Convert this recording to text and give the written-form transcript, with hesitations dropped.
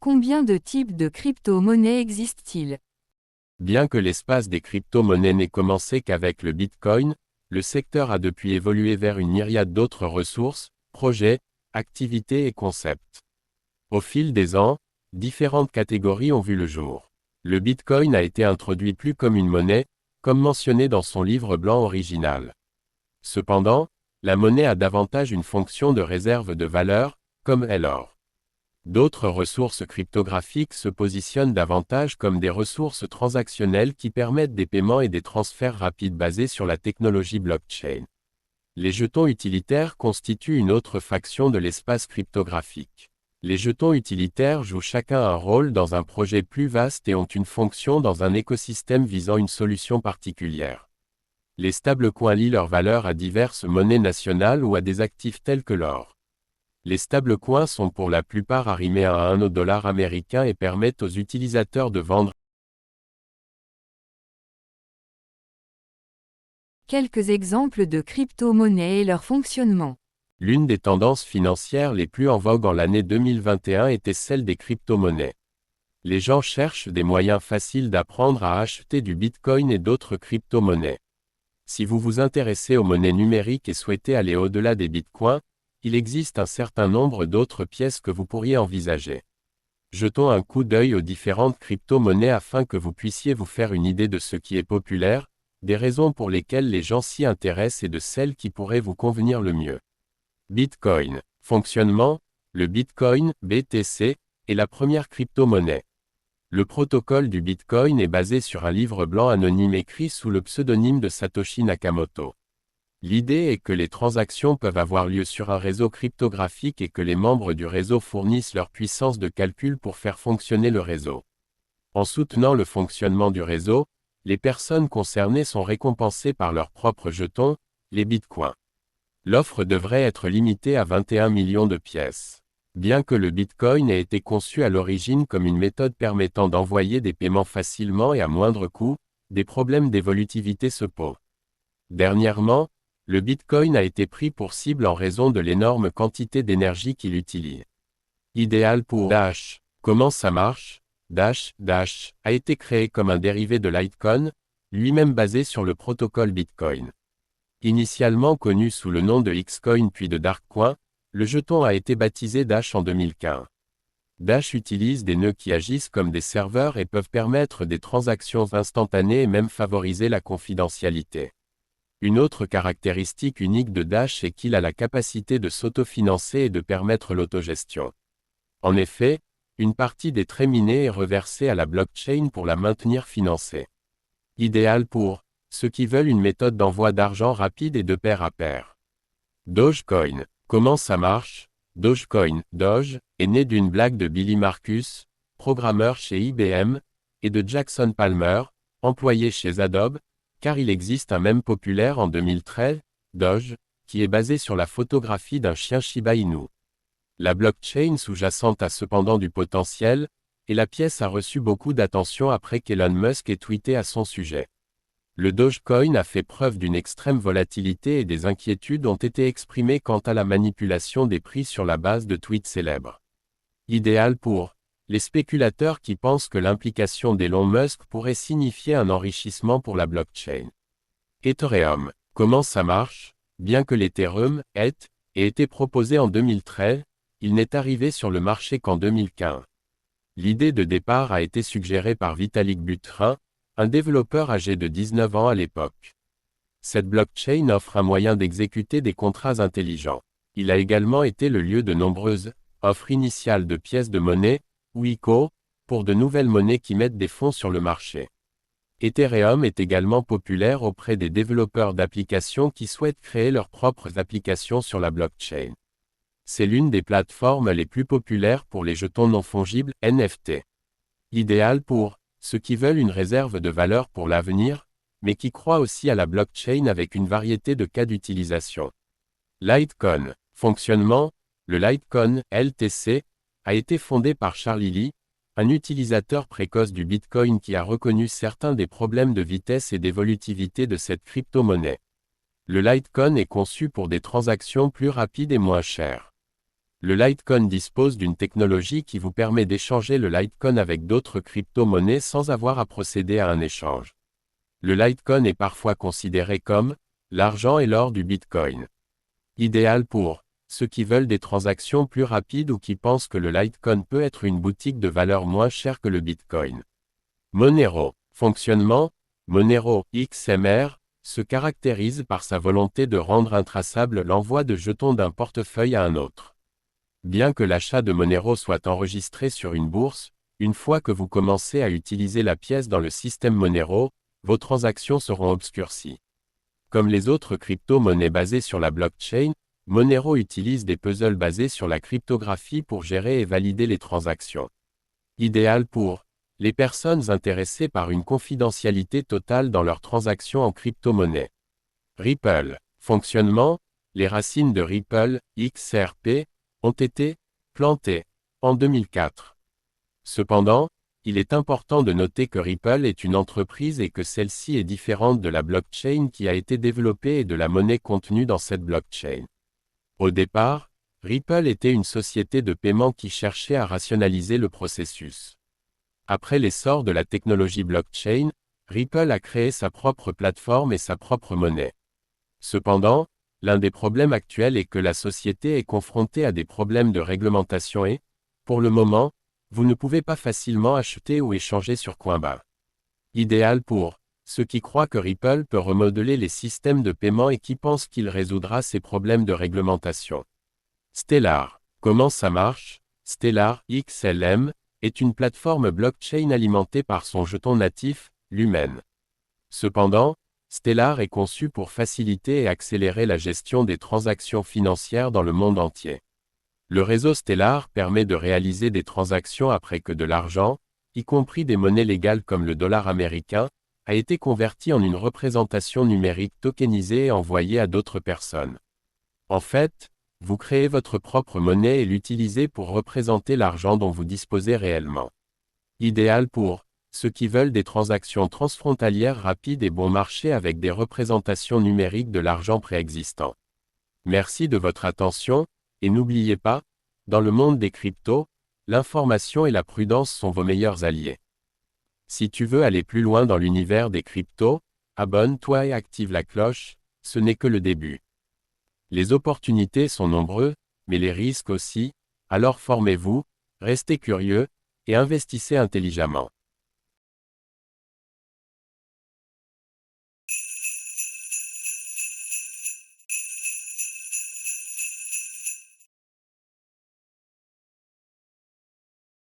Combien de types de crypto-monnaies existent-ils? Bien que l'espace des crypto-monnaies n'ait commencé qu'avec le Bitcoin, le secteur a depuis évolué vers une myriade d'autres ressources, projets, activités et concepts. Au fil des ans, différentes catégories ont vu le jour. Le Bitcoin a été introduit plus comme une monnaie, comme mentionné dans son livre blanc original. Cependant, la monnaie a davantage une fonction de réserve de valeur, comme est l'or. D'autres ressources cryptographiques se positionnent davantage comme des ressources transactionnelles qui permettent des paiements et des transferts rapides basés sur la technologie blockchain. Les jetons utilitaires constituent une autre faction de l'espace cryptographique. Les jetons utilitaires jouent chacun un rôle dans un projet plus vaste et ont une fonction dans un écosystème visant une solution particulière. Les stablecoins lient leur valeur à diverses monnaies nationales ou à des actifs tels que l'or. Les stablecoins sont pour la plupart arrimés à un dollar américain et permettent aux utilisateurs de vendre. Quelques exemples de crypto-monnaies et leur fonctionnement. L'une des tendances financières les plus en vogue en l'année 2021 était celle des crypto-monnaies. Les gens cherchent des moyens faciles d'apprendre à acheter du Bitcoin et d'autres crypto-monnaies. Si vous vous intéressez aux monnaies numériques et souhaitez aller au-delà des bitcoins, il existe un certain nombre d'autres pièces que vous pourriez envisager. Jetons un coup d'œil aux différentes crypto-monnaies afin que vous puissiez vous faire une idée de ce qui est populaire, des raisons pour lesquelles les gens s'y intéressent et de celles qui pourraient vous convenir le mieux. Bitcoin. Fonctionnement. Le Bitcoin, BTC, est la première crypto-monnaie. Le protocole du Bitcoin est basé sur un livre blanc anonyme écrit sous le pseudonyme de Satoshi Nakamoto. L'idée est que les transactions peuvent avoir lieu sur un réseau cryptographique et que les membres du réseau fournissent leur puissance de calcul pour faire fonctionner le réseau. En soutenant le fonctionnement du réseau, les personnes concernées sont récompensées par leurs propres jetons, les bitcoins. L'offre devrait être limitée à 21 millions de pièces. Bien que le Bitcoin ait été conçu à l'origine comme une méthode permettant d'envoyer des paiements facilement et à moindre coût, des problèmes d'évolutivité se posent. Dernièrement, le Bitcoin a été pris pour cible en raison de l'énorme quantité d'énergie qu'il utilise. Idéal pour Dash. Comment ça marche? Dash a été créé comme un dérivé de Litecoin, lui-même basé sur le protocole Bitcoin. Initialement connu sous le nom de Xcoin puis de Darkcoin, le jeton a été baptisé Dash en 2015. Dash utilise des nœuds qui agissent comme des serveurs et peuvent permettre des transactions instantanées et même favoriser la confidentialité. Une autre caractéristique unique de Dash est qu'il a la capacité de s'autofinancer et de permettre l'autogestion. En effet, une partie des traits minés est reversée à la blockchain pour la maintenir financée. Idéal pour ceux qui veulent une méthode d'envoi d'argent rapide et de pair à pair. Dogecoin. Comment ça marche? Dogecoin, Doge, est né d'une blague de Billy Marcus, programmeur chez IBM, et de Jackson Palmer, employé chez Adobe, car il existe un mème populaire en 2013, Doge, qui est basé sur la photographie d'un chien Shiba Inu. La blockchain sous-jacente a cependant du potentiel, et la pièce a reçu beaucoup d'attention après qu'Elon Musk ait tweeté à son sujet. Le Dogecoin a fait preuve d'une extrême volatilité et des inquiétudes ont été exprimées quant à la manipulation des prix sur la base de tweets célèbres. Idéal pour les spéculateurs qui pensent que l'implication d'Elon Musk pourrait signifier un enrichissement pour la blockchain. Ethereum. Comment ça marche? Bien que l'Ethereum, ait été proposé en 2013, il n'est arrivé sur le marché qu'en 2015. L'idée de départ a été suggérée par Vitalik Buterin, un développeur âgé de 19 ans à l'époque. Cette blockchain offre un moyen d'exécuter des contrats intelligents. Il a également été le lieu de nombreuses offres initiales de pièces de monnaie, ou ICO, pour de nouvelles monnaies qui mettent des fonds sur le marché. Ethereum est également populaire auprès des développeurs d'applications qui souhaitent créer leurs propres applications sur la blockchain. C'est l'une des plateformes les plus populaires pour les jetons non fongibles, NFT. Idéal pour ceux qui veulent une réserve de valeur pour l'avenir, mais qui croient aussi à la blockchain avec une variété de cas d'utilisation. Litecoin. Fonctionnement. Le Litecoin, LTC, a été fondé par Charlie Lee, un utilisateur précoce du Bitcoin qui a reconnu certains des problèmes de vitesse et d'évolutivité de cette crypto-monnaie. Le Litecoin est conçu pour des transactions plus rapides et moins chères. Le Litecoin dispose d'une technologie qui vous permet d'échanger le Litecoin avec d'autres crypto-monnaies sans avoir à procéder à un échange. Le Litecoin est parfois considéré comme l'argent et l'or du Bitcoin. Idéal pour ceux qui veulent des transactions plus rapides ou qui pensent que le Litecoin peut être une boutique de valeur moins chère que le Bitcoin. Monero. Fonctionnement. Monero XMR se caractérise par sa volonté de rendre intraçable l'envoi de jetons d'un portefeuille à un autre. Bien que l'achat de Monero soit enregistré sur une bourse, une fois que vous commencez à utiliser la pièce dans le système Monero, vos transactions seront obscurcies. Comme les autres crypto-monnaies basées sur la blockchain, Monero utilise des puzzles basés sur la cryptographie pour gérer et valider les transactions. Idéal pour les personnes intéressées par une confidentialité totale dans leurs transactions en crypto-monnaie. Ripple. Fonctionnement. Les racines de Ripple, XRP, ont été plantées en 2004. Cependant, il est important de noter que Ripple est une entreprise et que celle-ci est différente de la blockchain qui a été développée et de la monnaie contenue dans cette blockchain. Au départ, Ripple était une société de paiement qui cherchait à rationaliser le processus. Après l'essor de la technologie blockchain, Ripple a créé sa propre plateforme et sa propre monnaie. Cependant, l'un des problèmes actuels est que la société est confrontée à des problèmes de réglementation et, pour le moment, vous ne pouvez pas facilement acheter ou échanger sur Coinbase. Idéal pour ceux qui croient que Ripple peut remodeler les systèmes de paiement et qui pensent qu'il résoudra ces problèmes de réglementation. Stellar. Comment ça marche? Stellar XLM est une plateforme blockchain alimentée par son jeton natif, Lumen. Cependant, Stellar est conçu pour faciliter et accélérer la gestion des transactions financières dans le monde entier. Le réseau Stellar permet de réaliser des transactions après que de l'argent, y compris des monnaies légales comme le dollar américain, a été converti en une représentation numérique tokenisée et envoyée à d'autres personnes. En fait, vous créez votre propre monnaie et l'utilisez pour représenter l'argent dont vous disposez réellement. Idéal pour ceux qui veulent des transactions transfrontalières rapides et bon marché avec des représentations numériques de l'argent préexistant. Merci de votre attention, et n'oubliez pas, dans le monde des cryptos, l'information et la prudence sont vos meilleurs alliés. Si tu veux aller plus loin dans l'univers des cryptos, abonne-toi et active la cloche, ce n'est que le début. Les opportunités sont nombreuses, mais les risques aussi, alors formez-vous, restez curieux, et investissez intelligemment.